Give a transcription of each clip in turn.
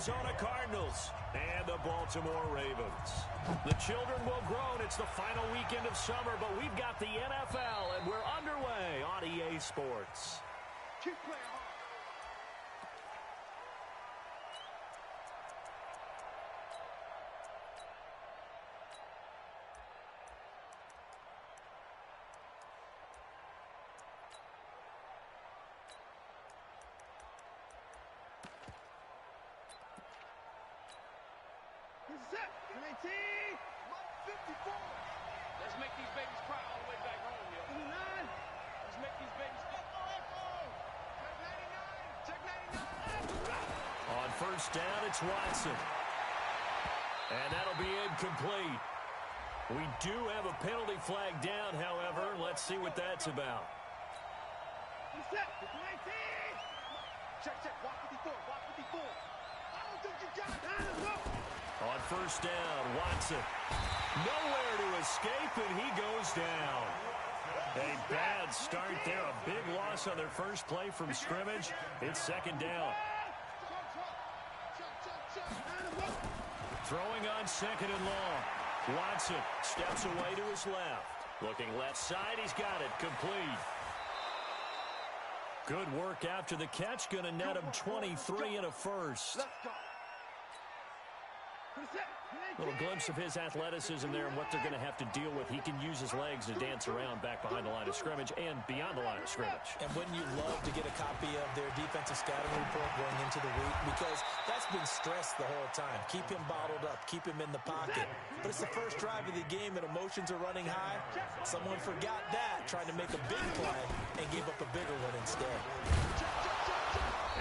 Arizona Cardinals and the Baltimore Ravens. The children will grow, and it's the final weekend of summer, but we've got the NFL, and we're underway on EA Sports. Keep playing hard. Set. 19. 54. Let's make these babies cry all the way back home, yo. 29. Let's make these babies cry. Check 99. On first down, it's Watson. And that'll be incomplete. We do have a penalty flag down, however. Let's see what that's about. Set. 19. Check. Walk 54. Walk 54. I don't think you got it. On first down, Watson. Nowhere to escape, and he goes down. A bad start there. A big loss on their first play from scrimmage. It's second down. Throwing on second and long. Watson steps away to his left. Looking left side, he's got it. Complete. Good work after the catch. Going to net him 23 and a first. Let's go. Little glimpse of his athleticism there and what they're going to have to deal with. He can use his legs to dance around back behind the line of scrimmage and beyond the line of scrimmage. And wouldn't you love to get a copy of their defensive scouting report going into the week? Because that's been stressed the whole time. Keep him bottled up. Keep him in the pocket. But it's the first drive of the game and emotions are running high. Someone forgot that, trying to make a big play and gave up a bigger one instead.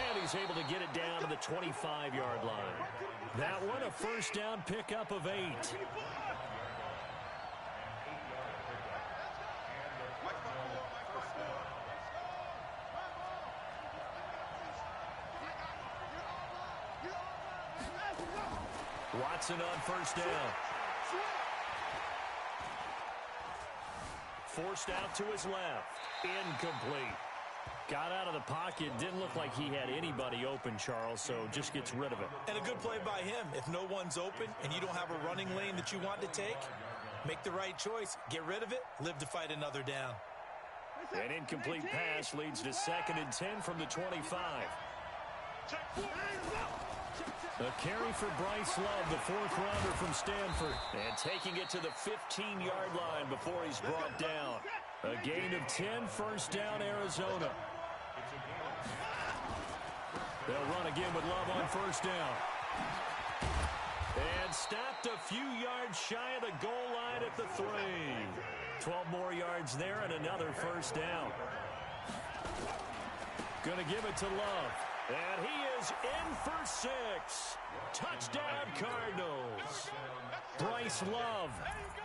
And he's able to get it down to the 25-yard line. That one, a first down pickup of 8. Watson on first down. Forced out to his left. Incomplete. Got out of the pocket. Didn't look like he had anybody open, Charles, so just gets rid of it. And a good play by him. If no one's open and you don't have a running lane that you want to take, make the right choice. Get rid of it. Live to fight another down. An incomplete pass leads to second and 10 from the 25. A carry for Bryce Love, the fourth rounder from Stanford. And taking it to the 15-yard line before he's brought down. A gain of 10, first down, Arizona. They'll run again with Love on first down. And stopped a few yards shy of the goal line at the 3. 12 more yards there and another first down. Gonna give it to Love. And he is in for 6. Touchdown, Cardinals. Bryce Love,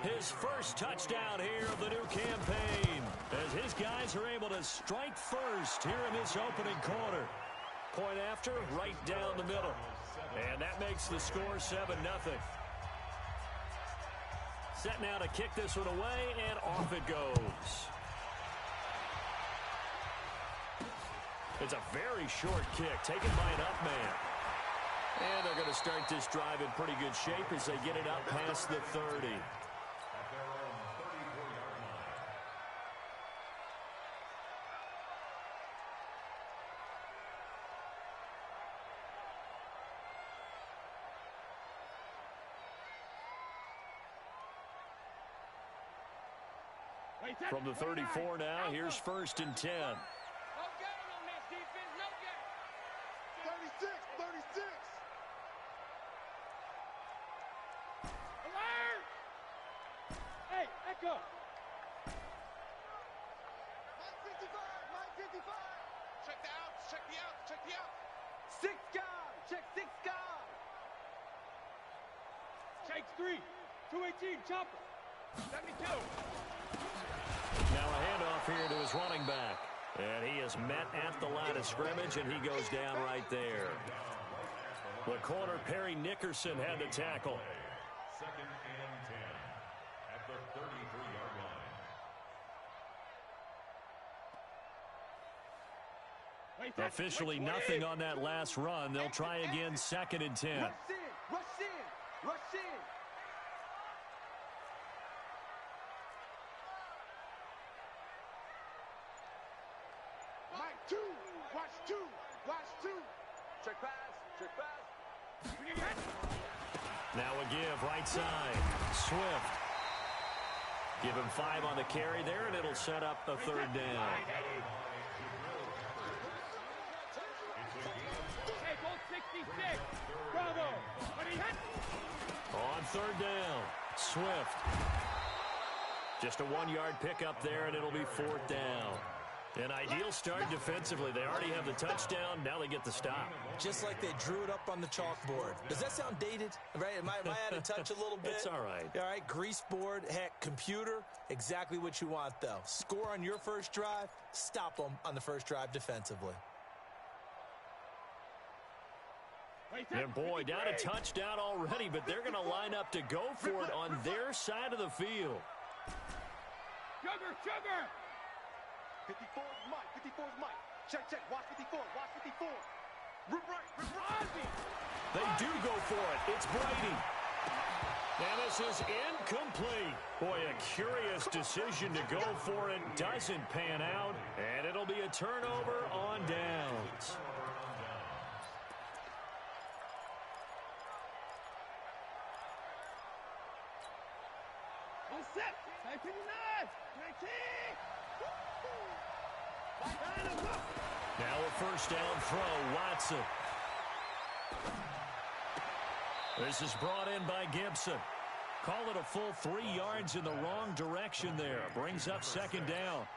his first touchdown here of the new campaign, as his guys are able to strike first here in this opening quarter. Point after, right down the middle. And that makes the score 7-0. Set now to kick this one away, and off it goes. It's a very short kick, taken by an up man. And they're going to start this drive in pretty good shape as they get it up past the 30. From the 34 now, here's first and 10. 36. Hey, echo. Mike 55. Check the outs. Check the outs. Check the outs. 6 guys. Check 6 guys. Check 3. 218. Chopper. 72. Now a handoff here to his running back. And he is met at the line of scrimmage, and he goes down right there. The corner, Perry Nickerson, had the tackle. Second and 10 at the 33-yard line. Wait, Officially nothing on that last run. They'll try again, 2nd and 10. Rush in, rush in, rush in. Mike, 2, watch 2, watch 2. Check pass, check pass. Now a give, right side. Swift. Give him 5 on the carry there, and it'll set up a 3rd down. Hey, goal 66. Bravo. On 3rd down, Swift. Just a 1-yard pickup there, and it'll be 4th down. An ideal start defensively. They already have the touchdown. Now they get the stop. Just like they drew it up on the chalkboard. Does that sound dated? Right? Am I out of touch a little bit? It's all right. All right, grease board, heck, computer, exactly what you want, though. Score on your first drive, stop them on the first drive defensively. And boy, down a touchdown already, but they're going to line up to go for it on their side of the field. Sugar. 54 is Mike, 54 is Mike. Check, check, watch 54, watch 54. Rip right. They do go for it. It's Brady. And this is incomplete. Boy, a curious decision to go for it. Doesn't pan out. And it'll be a turnover on downs. All set. 59. 19. Now a 1st down throw, Watson. This is brought in by Gibson. Call it a full 3 yards in the wrong direction there. Brings up 2nd down.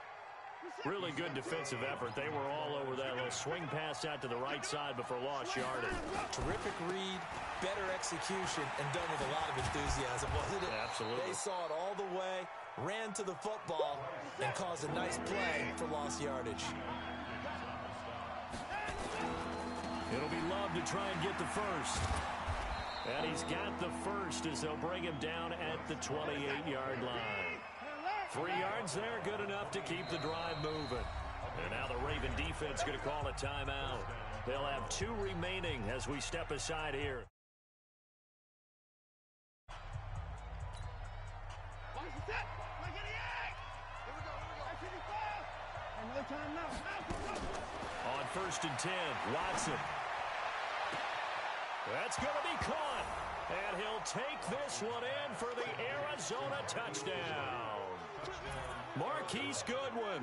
Really good defensive effort. They were all over that little swing pass out to the right side before lost yardage. Terrific read, better execution, and done with a lot of enthusiasm, wasn't it? Absolutely. They saw it all the way, ran to the football, and caused a nice play for lost yardage. It'll be Love to try and get the first. And he's got the first as they'll bring him down at the 28-yard line. 3 yards there, good enough to keep the drive moving. And now the Raven defense going to call a timeout. They'll have 2 remaining as we step aside here. On 1st and 10, Watson. That's going to be caught. And he'll take this one in for the Arizona touchdown. Marquise Goodwin,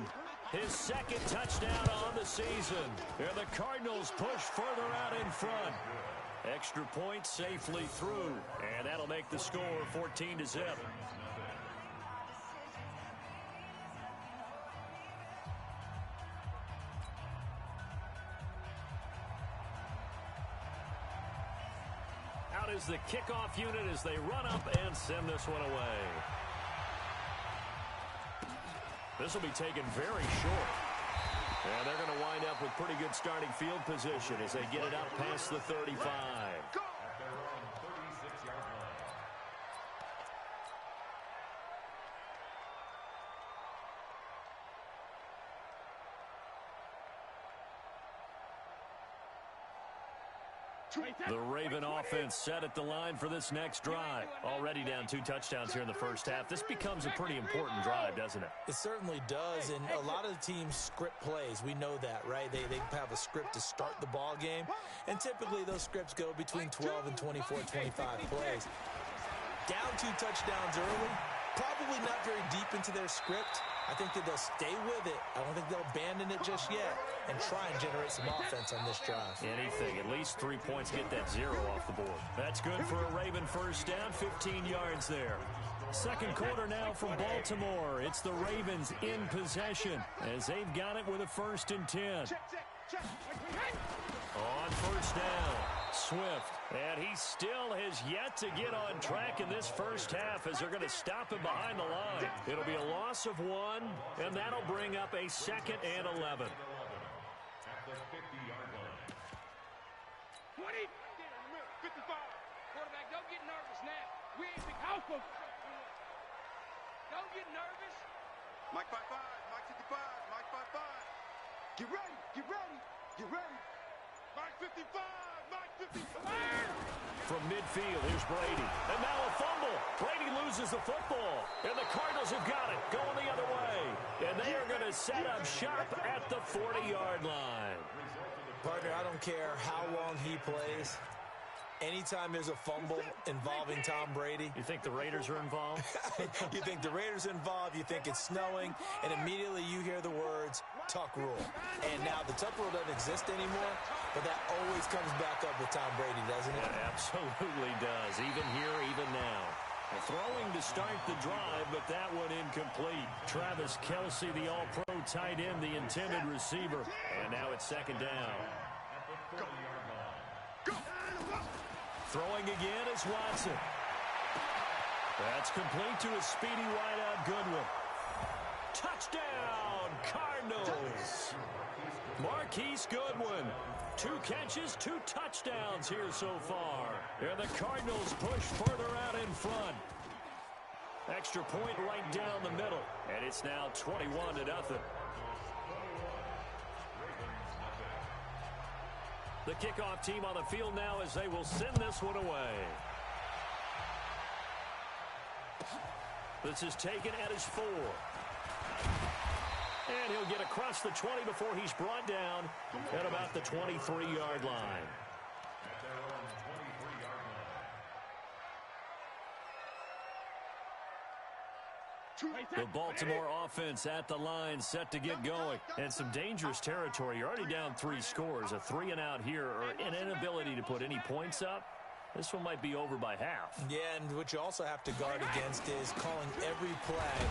his 2nd touchdown on the season. And the Cardinals push further out in front. Extra point safely through. And that'll make the score 14-0. Out is the kickoff unit as they run up and send this one away. This will be taken very short. And they're going to wind up with pretty good starting field position as they get it up past the 35. The Raven offense set at the line for this next drive. Already down 2 touchdowns here in the first half. This becomes a pretty important drive, doesn't it? It certainly does, and a lot of the teams script plays. We know that, right? They have a script to start the ball game, and typically those scripts go between 12 and 24, 25 plays. Down 2 touchdowns early, probably not very deep into their script. I think that they'll stay with it. I don't think they'll abandon it just yet and try and generate some offense on this drive. Anything. At least 3 points, get that 0 off the board. That's good for a Raven first down, 15 yards there. Second quarter now from Baltimore. It's the Ravens in possession as they've got it with a 1st and 10. On 1st down, Swift. And he still has yet to get on track in this first half as they're going to stop him behind the line. It'll be a loss of 1, and that'll bring up a 2nd and 11. At the 50-yard line. 20. 55. Quarterback, don't get nervous now. We ain't the house of. Don't get nervous. Mike 55, Mike 55, Mike 55. Get ready, get ready. Get ready. Mike 55. Mike 55. From midfield, here's Brady. And now a fumble. Brady loses the football. And the Cardinals have got it, going the other way. And they are going to set up shop at the 40-yard line. Partner, I don't care how long he plays. Anytime there's a fumble involving Tom Brady. You think the Raiders are involved? You think the Raiders are involved, you think it's snowing, and immediately you hear the words, Tuck rule. And now the Tuck rule doesn't exist anymore, but that always comes back up with Tom Brady, doesn't it? It absolutely does, even here, even now. Throwing to start the drive, but that one incomplete. Travis Kelce, the all-pro tight end, the intended receiver. And now it's second down. Throwing again is Watson. That's complete to a speedy wideout Goodwin. Touchdown, Cardinals. Marquise Goodwin. 2 catches, 2 touchdowns here so far. And the Cardinals push further out in front. Extra point right down the middle. And it's now 21-0. The kickoff team on the field now as they will send this one away. This is taken at his 4. And he'll get across the 20 before he's brought down at about the 23-yard line. The Baltimore offense at the line, set to get going. And some dangerous territory. You're already down 3 scores. A 3-and-out here, or an inability to put any points up. This one might be over by half. Yeah, and what you also have to guard against is calling every play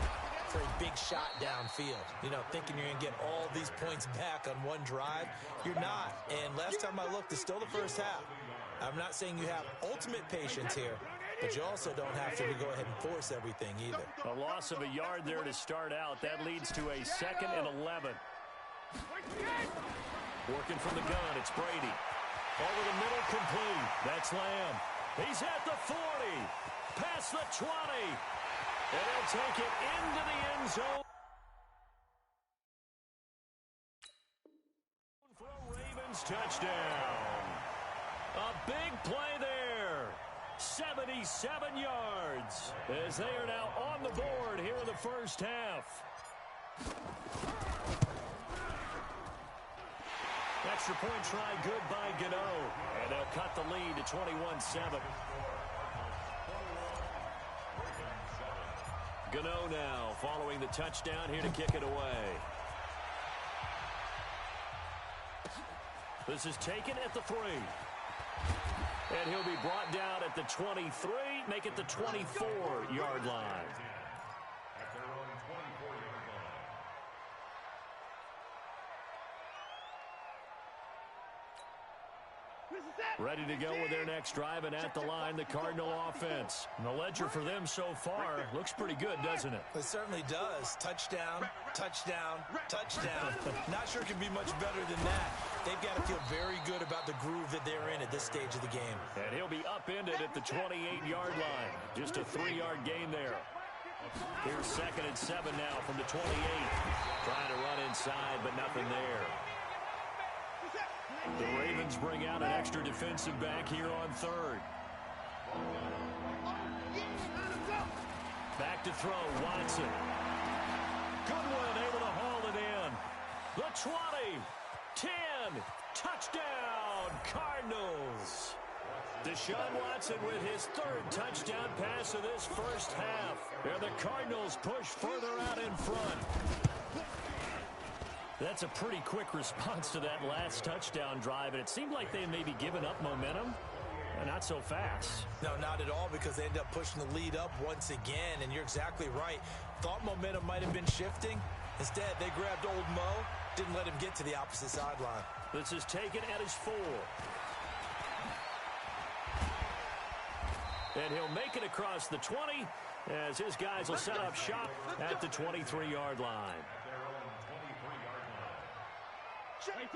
for a big shot downfield. You know, thinking you're going to get all these points back on one drive. You're not. And last time I looked, it's still the first half. I'm not saying you have ultimate patience here, but you also don't have to go ahead and force everything either. A loss of a yard there to start out. That leads to a 2nd and 11. Working from the gun, it's Brady. Over the middle, complete. That's Lamb. He's at the 40. Past the 20. And he'll take it into the end zone. For a Ravens touchdown. A big play there. 77 yards as they are now on the board here in the first half. Extra point try good by Gano. And they'll cut the lead to 21-7. Gano now following the touchdown here to kick it away. This is taken at the 3. And he'll be brought down at the 23, make it the 24-yard line. At their own 24-yard line. Ready to go with their next drive, and at the line, the Cardinal offense. And the ledger for them so far looks pretty good, doesn't it? It certainly does. Touchdown, touchdown, touchdown. Not sure it can be much better than that. They've got to feel very good about the groove that they're in at this stage of the game. And he'll be upended at the 28-yard line. Just a 3-yard gain there. Here's 2nd and 7 now from the 28. Trying to run inside, but nothing there. The Ravens bring out an extra defensive back here on 3rd. Back to throw, Watson. Goodwin able to haul it in. The 20, 10, touchdown, Cardinals. Deshaun Watson with his 3rd touchdown pass of this first half. And the Cardinals push further out in front. That's a pretty quick response to that last touchdown drive, and it seemed like they may be giving up momentum. Not so fast. No, not at all, because they end up pushing the lead up once again, and you're exactly right. Thought momentum might have been shifting. Instead, they grabbed old Mo, didn't let him get to the opposite sideline. This is taken at his 4. And he'll make it across the 20 as his guys will set up shop at the 23-yard line.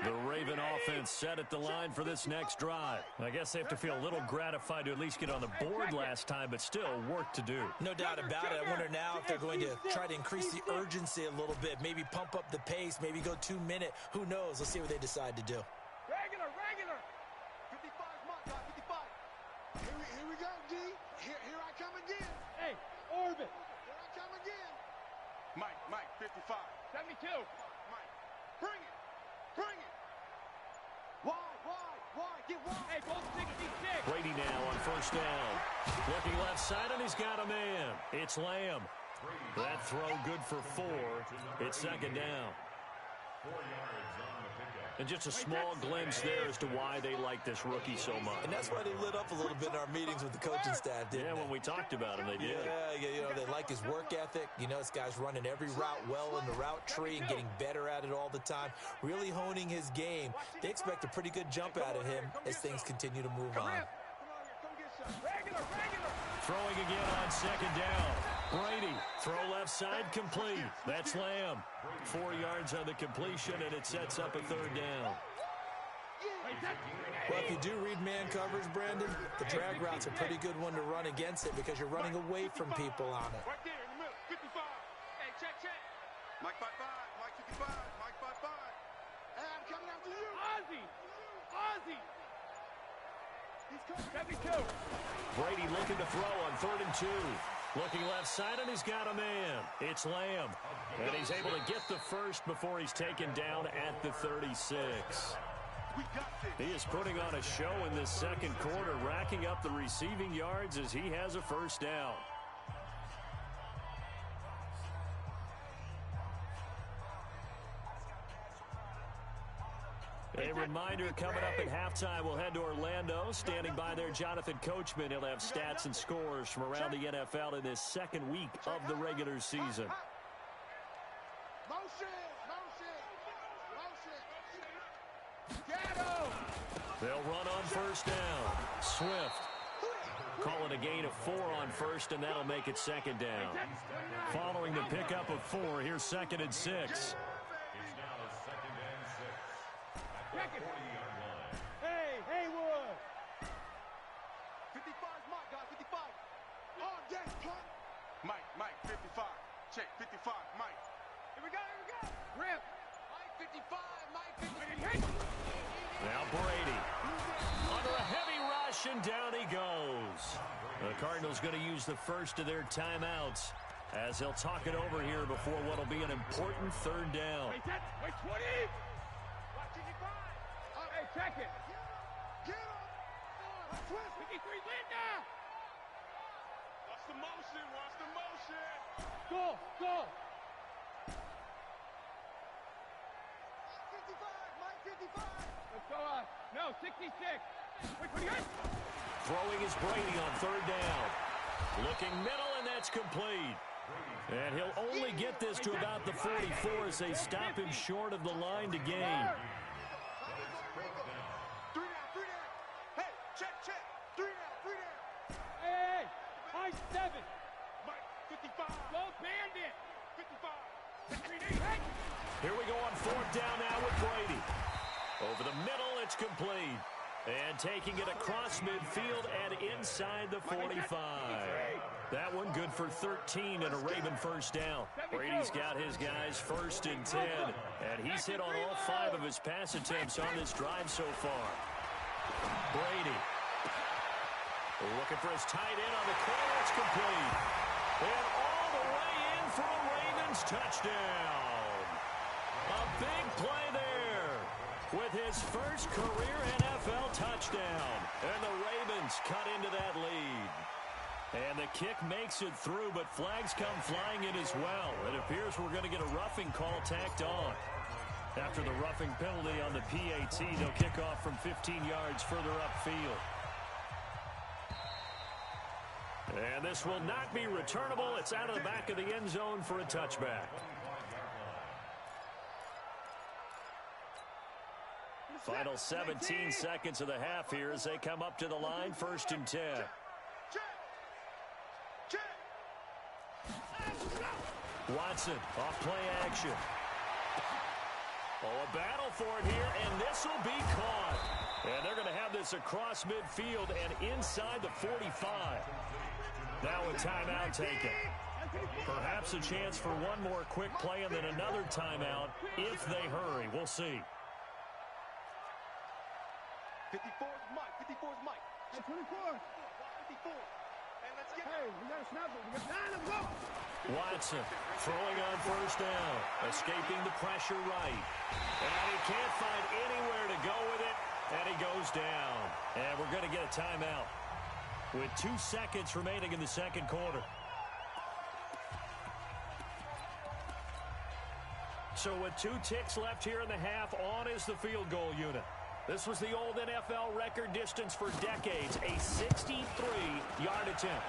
The Raven offense set at the line for this next drive. I guess they have to feel a little gratified to at least get on the board last time, but still work to do. No doubt about it. I wonder now if they're going to try to increase the urgency a little bit, maybe pump up the pace, maybe go 2-minute. Who knows? Let's see what they decide to do. go, D. Here I come again. Hey, orbit. Here I come again. Mike, 55. 72. Mike, bring it. Bring it. Wide. Get wide. Hey, both 66. Brady now on first down. Looking left side, and he's got a man. It's Lamb. That throw good for 4. It's second down. 4 yards on the pickup. And just a small glimpse there as to why they like this rookie so much. And that's why they lit up a little bit in our meetings with the coaching staff, didn't Yeah, they? when we talked about him, they did. Yeah, they like his work ethic. You know, this guy's running every route well in the route tree and getting better at it all the time, really honing his game. They expect a pretty good jump out of him as things continue to move on. Regular. Throwing again on second down. Brady, throw left side, complete. That's Lamb. 4 yards on the completion, and it sets up a third down. Well, if you do read man coverage, Brandon, the drag route's a pretty good one to run against it because you're running away from people on it. Right there in the middle. 55. Hey, check. Mike 55. Mike 55. Mike 55. Hey, I'm coming after you. Ozzy. He's coming. 72. Brady looking to throw on 3rd and 2. Looking left side, and he's got a man. It's Lamb. And he's able to get the first before he's taken down at the 36. We got this. He is putting on a show in this second quarter, racking up the receiving yards as he has a first down. A reminder, coming up at halftime, we'll head to Orlando. Standing by there, Jonathan Coachman. He'll have stats and scores from around the NFL in this second week of the regular season. Motion. They'll run on first down. Swift calling a gain of 4 on first, and that'll make it second down. Following the pickup of 4, here's 2nd and 6. It's now 2nd and 6 at the 40-yard line. Hey, Haywood. 55 is Mike, guys. 55. Oh, yes, punt. Mike, 55. Check, 55. Mike. Here we go. Rip. Mike 55. Mike 55. Hit. Now Brady under a heavy rush, and down he goes. The Cardinals going to use the first of their timeouts as he'll talk it over here before what will be an important third down. Wait, 20. Watch 55. Hey, check it. Get him. Twist. 53, Linda. Watch the motion. Go. 55. Mike 55. Let's go on. No, 66. Wait, what do you got? Throwing is Brady on third down. Looking middle, and that's complete. And he'll only get this to about the 44 as they stop him short of the line to gain. 3 down. Hey, check. 3 down. Hey, high 7. Mike 55. Go Bandit. 55. Hey. Here we go on 4th down now with Brady. Over the middle, it's complete. And taking it across midfield and inside the 45. That one good for 13 and a Raven first down. Brady's got his guys 1st and 10. And he's hit on all 5 of his pass attempts on this drive so far. Brady looking for his tight end on the corner. It's complete. And all the way in for a Ravens touchdown. A big play there with his first career NFL touchdown. And the Ravens cut into that lead. And the kick makes it through, but flags come flying in as well. It appears we're going to get a roughing call tacked on. After the roughing penalty on the PAT, they'll kick off from 15 yards further upfield. And this will not be returnable. It's out of the back of the end zone for a touchback. Final 17 seconds of the half here as they come up to the line, 1st and 10. Watson off play action. Oh, a battle for it here, and this will be caught. And they're going to have this across midfield and inside the 45. Now a timeout taken. Perhaps a chance for one more quick play and then another timeout if they hurry. We'll see. 54 is Mike. 54 is Mike. Hey, 24. 54. Hey, let's get Hey, we got to snap it. We got time. Let's go. Watson throwing on first down, escaping the pressure right. And he can't find anywhere to go with it, and he goes down. And we're going to get a timeout with 2 seconds remaining in the second quarter. So with 2 ticks left here in the half, on is the field goal unit. This was the old NFL record distance for decades, a 63-yard attempt.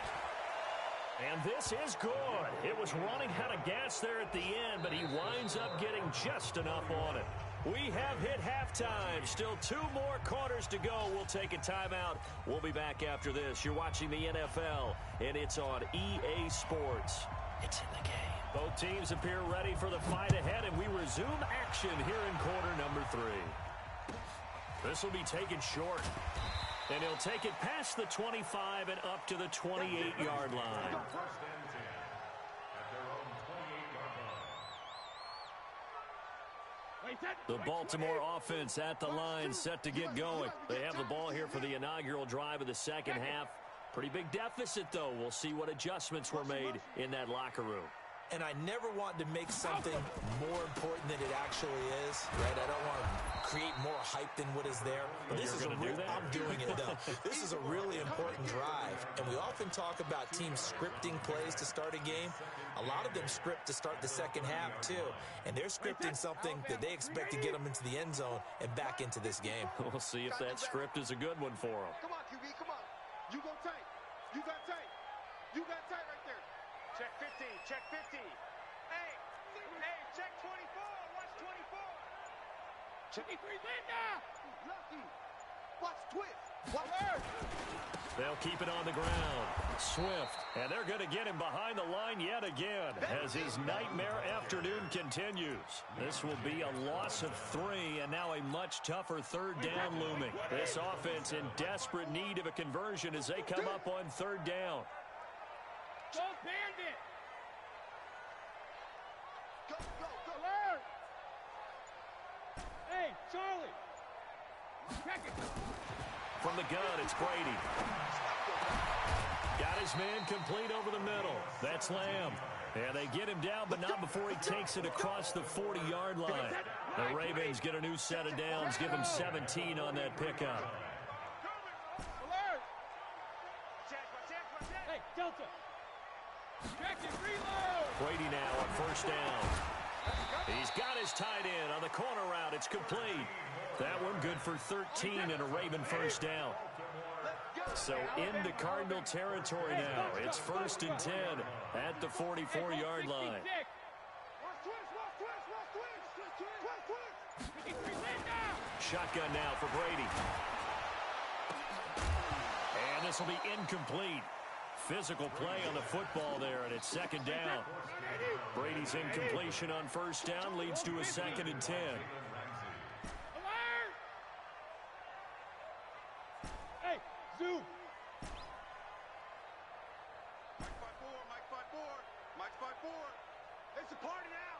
And this is good. It was running out of gas there at the end, but he winds up getting just enough on it. We have hit halftime. Still 2 more quarters to go. We'll take a timeout. We'll be back after this. You're watching the NFL, and it's on EA Sports. It's in the game. Both teams appear ready for the fight ahead, and we resume action here in quarter number 3. This will be taken short. And he'll take it past the 25 and up to the 28-yard line. First and 10 at their own 28-yard line. The Baltimore offense at the line, set to get going. They have the ball here for the inaugural drive of the second half. Pretty big deficit, though. We'll see what adjustments were made in that locker room. And I never want to make something more important than it actually is, right? I don't want to create more hype than what is there. But this is I'm doing it, though. This is a really important drive. And we often talk about teams scripting plays to start a game. A lot of them script to start the second half, too. And they're scripting something that they expect to get them into the end zone and back into this game. We'll see if that script is a good one for them. Come on, QB, come on. You go tight. You got tight. You got tight right there. Check 15, check 15. Hey, check 24. Watch 24. Check 23, Linda. Lucky. Watch twist. Watch Earth. They'll keep it on the ground. Swift. And they're going to get him behind the line yet again as his nightmare afternoon continues. This will be a loss of 3 and now a much tougher third down looming. This offense in desperate need of a conversion as they come up on third down. Go, Bandit. Go, go, go. Alert. Hey, Charlie. Check it. From the gun, it's Brady. Got his man complete over the middle. That's Lamb. And they get him down, but not before he takes it across the 40-yard line. The Ravens get a new set of downs, give him 17 on that pickup. Alert. Hey, Delta. Check it, reload. Brady now on first down. He's got his tight end on the corner route. It's complete. That one good for 13 and a Raven first down. So into Cardinal territory now. It's first and 10 at the 44-yard line. Shotgun now for Brady. And this will be incomplete. Physical play on the football there, and it's second down. Brady's incompletion on first down leads to a second and 10. Hey, zoom. Mike 5-4. Mike 5-4. It's a party now.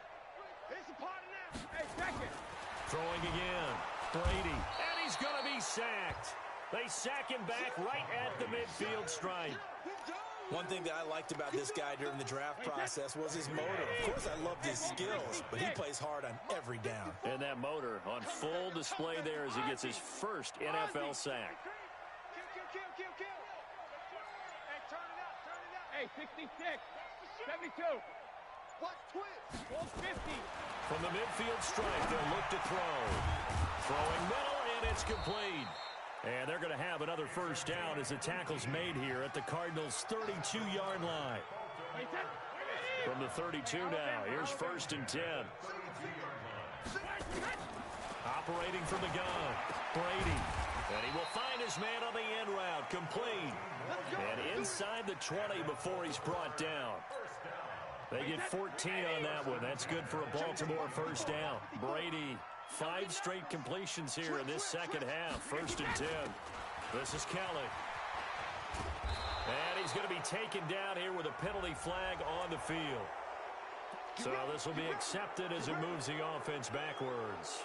It's a party now. Hey, check it. Throwing again. Brady. And he's going to be sacked. They sack him back right at the midfield stripe. One thing that I liked about this guy during the draft process was his motor. Of course, I loved his skills, but he plays hard on every down. And that motor on full display there as he gets his first NFL sack. Kill. Hey, turn it up. Hey, 66. 72. Watch twist. 150. From the midfield stripe, they'll look to throw. Throwing middle, and it's complete. And they're going to have another first down as the tackle's made here at the Cardinals' 32-yard line. From the 32 now, here's first and 10. Operating from the gun, Brady. And he will find his man on the end route, complete. And inside the 20 before he's brought down. They get 14 on that one. That's good for a Baltimore first down. Brady, 5 straight completions here in this second half. First and 10. This is Kelly. And he's going to be taken down here with a penalty flag on the field. So this will be accepted as it moves the offense backwards.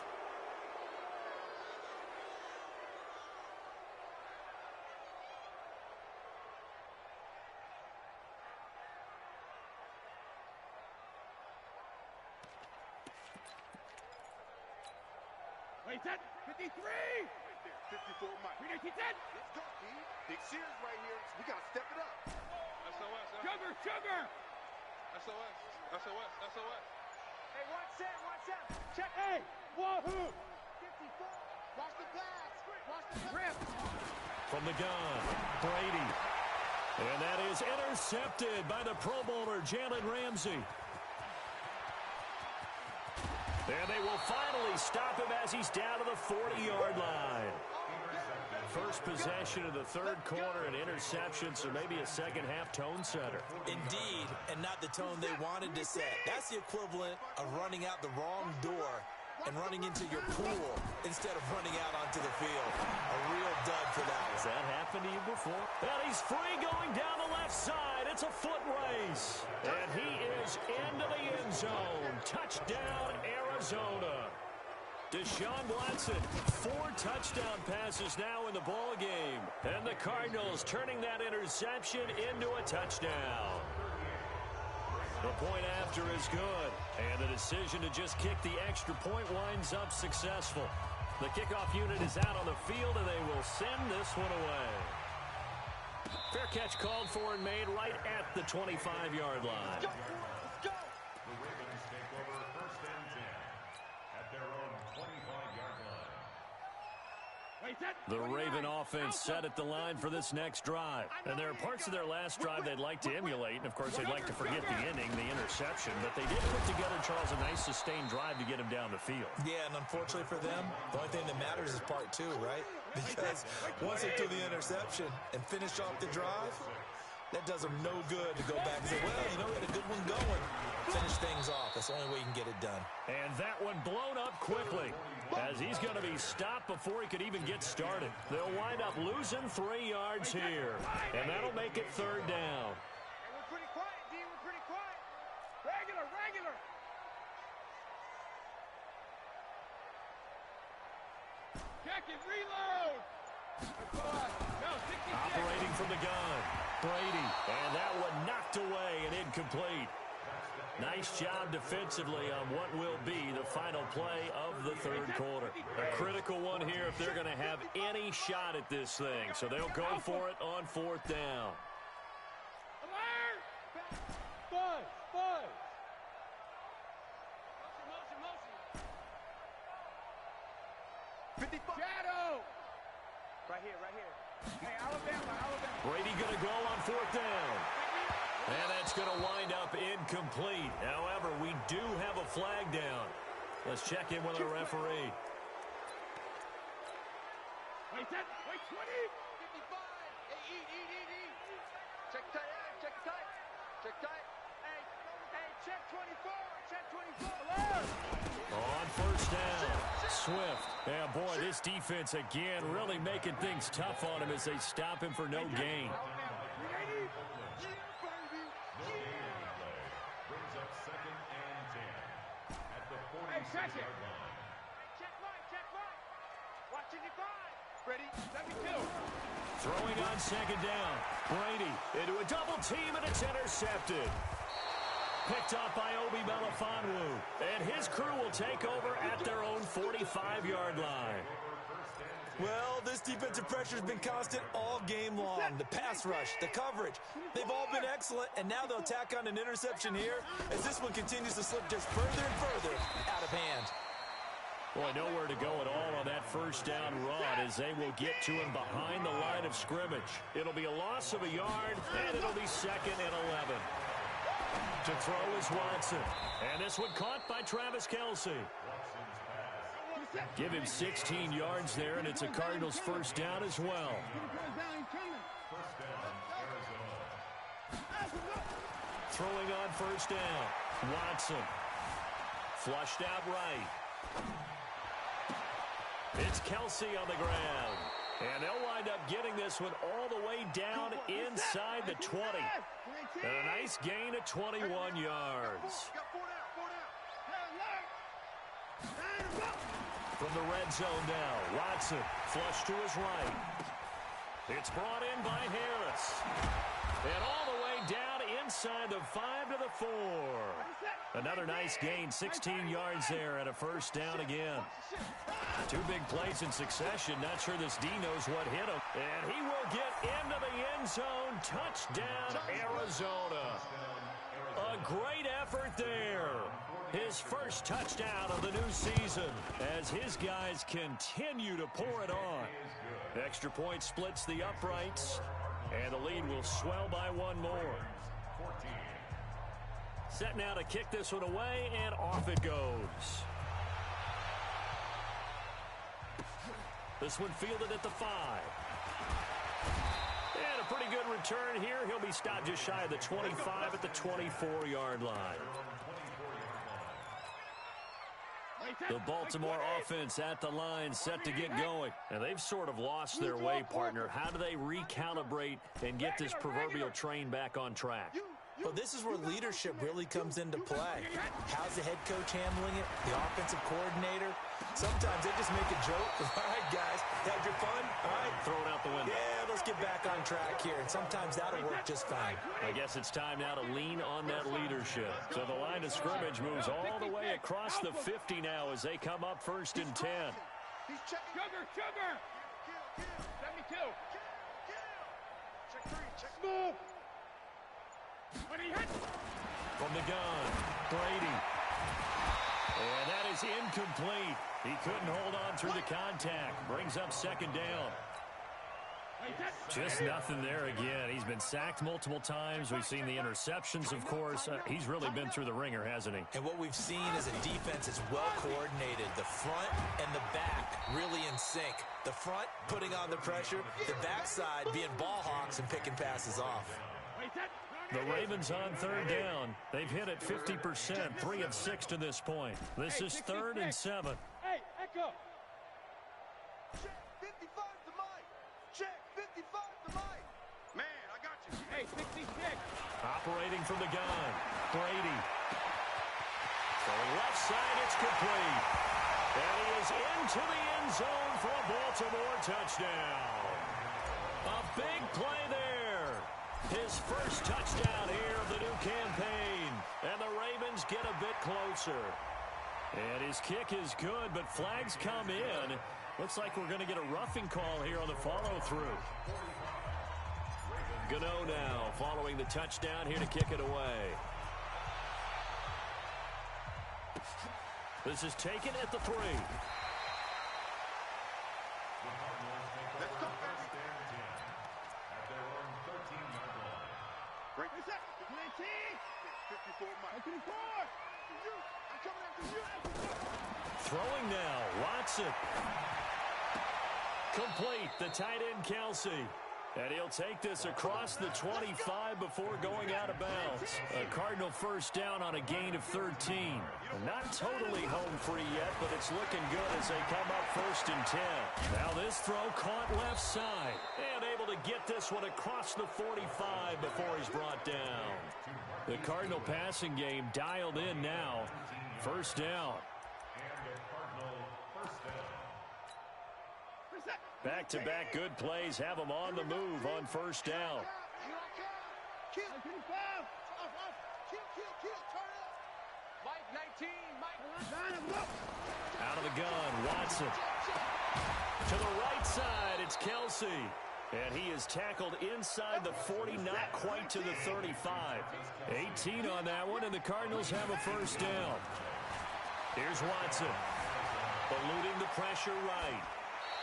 Wait, set. 53. Right there. 54 Mike. 390, Let's go, P. Big Sears right here. We got to step it up. SOS. Sugar, sugar. SOS. SOS. SOS. Hey, 1-7. Check. Hey, wahoo. 54. Watch the pass. Watch the pass. Grip. From the gun, Brady. And that is intercepted by the Pro Bowler, Jalen Ramsey. And they will finally stop him as he's down to the 40-yard line. First possession of the third quarter, an interception, so maybe a second-half tone setter. Indeed, and not the tone they wanted to set. That's the equivalent of running out the wrong door and running into your pool instead of running out onto the field. A real dud for that one. Has that happened to you before? And he's free going down the left side. It's a foot race. And he is into the end zone. Touchdown, Arizona. Deshaun Watson, 4 touchdown passes now in the ball game. And the Cardinals turning that interception into a touchdown. The point after is good, and the decision to just kick the extra point winds up successful. The kickoff unit is out on the field, and they will send this one away. Fair catch called for and made right at the 25-yard line. The Ravens take over 1st and 10 at their own 25-yard line. The Raven offense set at the line for this next drive. And there are parts of their last drive they'd like to emulate. And, of course, they'd like to forget the ending, the interception. But they did put together, Charles, a nice sustained drive to get him down the field. Yeah, and unfortunately for them, the only thing that matters is part 2, right? Because once they threw the interception and finish off the drive, that does them no good to go back and say, well, you know, we had a good one going. Finish things off. That's the only way you can get it done. And that one blown up quickly as he's going to be stopped before he could even get started. They'll wind up losing 3 yards here, and that'll make it 3rd down. Hey, we're pretty quiet, D. We're pretty quiet. Regular. Check it, reload. No, 66. Operating from the gun, Brady, and that one knocked away and incomplete. Nice job defensively on what will be the final play of the 3rd quarter. A critical one here if they're going to have any shot at this thing. So they'll go for it on 4th down. Alert! Five. Motion. 55. Shadow. Right here. Hey, Alabama. Brady going to go on 4th down. And that's going to wind up incomplete. However, we do have a flag down. Let's check in with our referee. Wait, 20. 55. Hey, eat. Check tight. Hey, check 24. On 1st down, Swift. Yeah, boy, this defense again really making things tough on him as they stop him for no gain. Brings up 2nd and 10 at the 46-yard line. Check right. Watching the 5. Ready? 72. Throwing on 2nd down. Brady into a double team, and it's intercepted. Picked off by Obi Melifonwu. And his crew will take over at their own 45-yard line. Well, this defensive pressure has been constant all game long. The pass rush, the coverage, they've all been excellent, and now they'll tack on an interception here as this one continues to slip just further and further out of hand. Boy, nowhere to go at all on that 1st down run as they will get to him behind the line of scrimmage. It'll be a loss of a yard, and it'll be 2nd and 11. To throw is Watson. And this one caught by Travis Kelce. Give him 16 yards there, and it's a Cardinals 1st down as well. Throwing on 1st down. Watson. Flushed out right. It's Kelce on the ground. And they'll wind up getting this one all the way down inside the 20. And a nice gain of 21 yards. From the red zone now, Watson flush to his right. It's brought in by Harris. And all the way down inside the 5 to the 4. Another nice gain, 16 yards there and a first down again. Two big plays in succession. Not sure this D knows what hit him. And he will get into the end zone. Touchdown, Arizona. A great effort there. His first touchdown of the new season as his guys continue to pour it on. Extra point splits the uprights, and the lead will swell by one more. Set now to kick this one away, and off it goes. This one fielded at the 5. And a pretty good return here. He'll be stopped just shy of the 25 at the 24-yard line. The Baltimore offense at the line, set to get going. And they've sort of lost their way, partner. How do they recalibrate and get this proverbial train back on track? Well, this is where leadership really comes into play. How's the head coach handling it? The offensive coordinator? Sometimes they just make a joke. All right, guys, had your fun? All right. Throw it out the window. Yeah, let's get back on track here. And sometimes that'll work just fine. I guess it's time now to lean on that leadership. So the line of scrimmage moves all the way across the 50 now as they come up 1st and 10. Sugar! 72. Check 3, check Move. When he hits. From the gun, Brady. And that is incomplete. He couldn't hold on through the contact. Brings up 2nd down. Just nothing there again. He's been sacked multiple times. We've seen the interceptions, of course. He's really been through the ringer, hasn't he? And what we've seen is a defense that's well coordinated. The front and the back really in sync. The front putting on the pressure. The backside being ball hawks and picking passes off. The Ravens on 3rd down. They've hit it 50%, 3 of 6 to this point. This is 3rd and 7. Hey, Echo. Check 55 to Mike. Check 55 to Mike. Man, I got you. Hey, 66. Operating from the gun, Brady. So left side, it's complete. And he is into the end zone for a Baltimore touchdown. A big play there. His first touchdown here of the new campaign. And the Ravens get a bit closer. And his kick is good, but flags come in. Looks like we're going to get a roughing call here on the follow-through. Gano now following the touchdown here to kick it away. This is taken at the 3. Break this up. 54 Mike. 54. I'm coming after you. Throwing now, Watson. Complete, the tight end Kelsey. And he'll take this across the 25 before going out of bounds. A Cardinal first down on a gain of 13. Not totally home free yet, but it's looking good as they come up 1st and 10. Now this throw caught left side. And able to get this one across the 45 before he's brought down. The Cardinal passing game dialed in now. First down. Back-to-back good plays have them on the move on first down. Mike 19. Mike. Out of the gun, Watson. To the right side, it's Kelsey. And he is tackled inside the 40, not quite to the 35. 18 on that one, and the Cardinals have a first down. Here's Watson. Eluding the pressure right.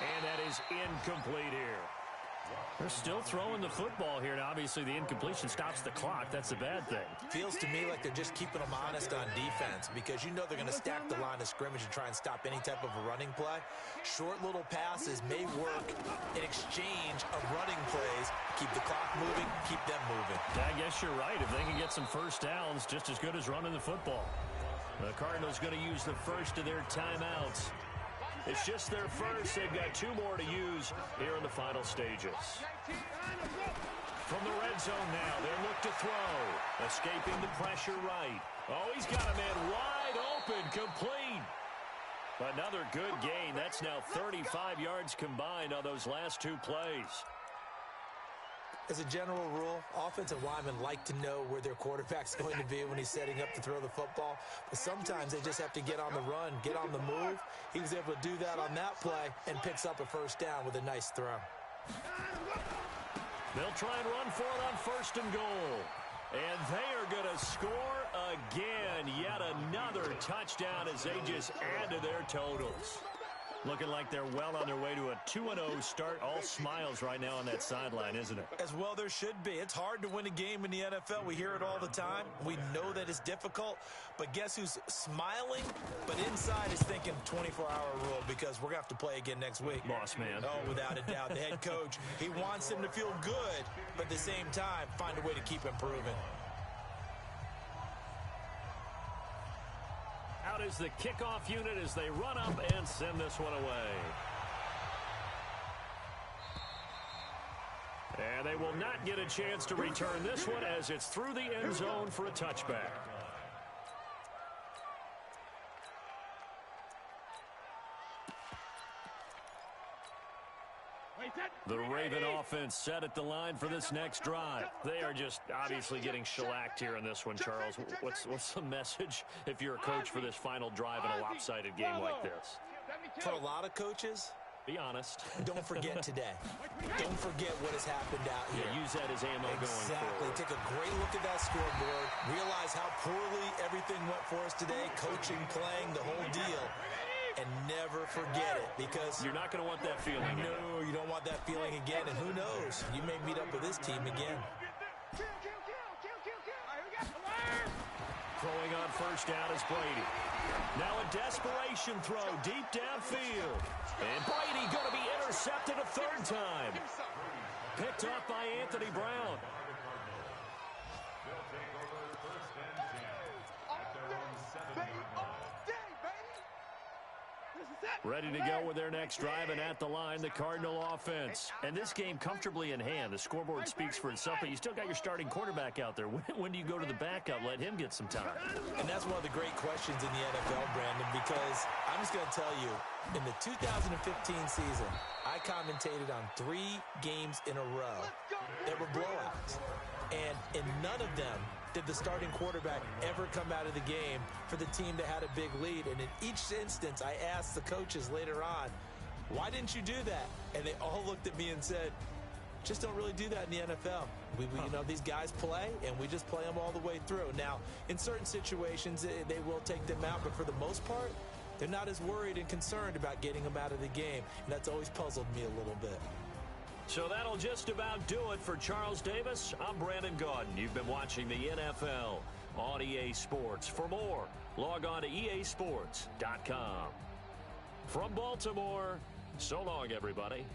And that is incomplete here. They're still throwing the football here, and obviously the incompletion stops the clock. That's a bad thing. Feels to me like they're just keeping them honest on defense because you know they're going to stack the line of scrimmage and try and stop any type of a running play. Short little passes may work in exchange of running plays. Keep the clock moving, keep them moving. I guess you're right. If they can get some first downs, just as good as running the football. The Cardinals going to use the first of their timeouts. It's just their first. They've got 2 more to use here in the final stages. From the red zone now, they look to throw. Escaping the pressure right. Oh, he's got a man wide open, complete. Another good gain. That's now 35 yards combined on those last 2 plays. As a general rule, offensive linemen like to know where their quarterback's going to be when he's setting up to throw the football. But sometimes they just have to get on the run, get on the move. He was able to do that on that play and picks up a first down with a nice throw. They'll try and run for it on 1st and goal. And they are going to score again. Yet another touchdown as they just add to their totals. Looking like they're well on their way to a 2-0 start. All smiles right now on that sideline, isn't it? As well there should be. It's hard to win a game in the NFL. We hear it all the time. We know that it's difficult. But guess who's smiling? But inside is thinking 24-hour rule because we're going to have to play again next week. Boss man. Oh, without a doubt. The head coach, he wants them to feel good, but at the same time, find a way to keep improving. Out is the kickoff unit as they run up and send this one away. And they will not get a chance to return this one as it's through the end zone for a touchback. The Raven offense set at the line for this next drive. They are just obviously getting shellacked here in this one, Charles. What's the message if you're a coach for this final drive in a lopsided game like this? For a lot of coaches, be honest. Don't forget today. Don't forget what has happened out here. Yeah, use that as ammo going forward. Take a great look at that scoreboard. Realize how poorly everything went for us today. Coaching, playing, the whole deal. And never forget it because you're not going to want that feeling. No, you don't want that feeling again. And who knows? You may meet up with this team again. Throwing on 1st down is Brady. Now a desperation throw deep downfield. And Brady going to be intercepted a 3rd time. Picked off by Anthony Brown. Ready to go with their next drive, and at the line, the Cardinal offense. And this game comfortably in hand. The scoreboard speaks for itself, but you still got your starting quarterback out there. When do you go to the backup? Let him get some time. And that's one of the great questions in the NFL, Brandon, because I'm just going to tell you, in the 2015 season, I commentated on 3 games in a row that were blowouts. And in none of them did the starting quarterback ever come out of the game for the team that had a big lead. And in each instance, I asked the coaches later on, why didn't you do that? And they all looked at me and said, just don't really do that in the NFL. You know, these guys play, and we just play them all the way through. Now, in certain situations, they will take them out, but for the most part, they're not as worried and concerned about getting them out of the game. And that's always puzzled me a little bit. So that'll just about do it for Charles Davis. I'm Brandon Gaudin. You've been watching the NFL on EA Sports. For more, log on to easports.com. From Baltimore, so long, everybody.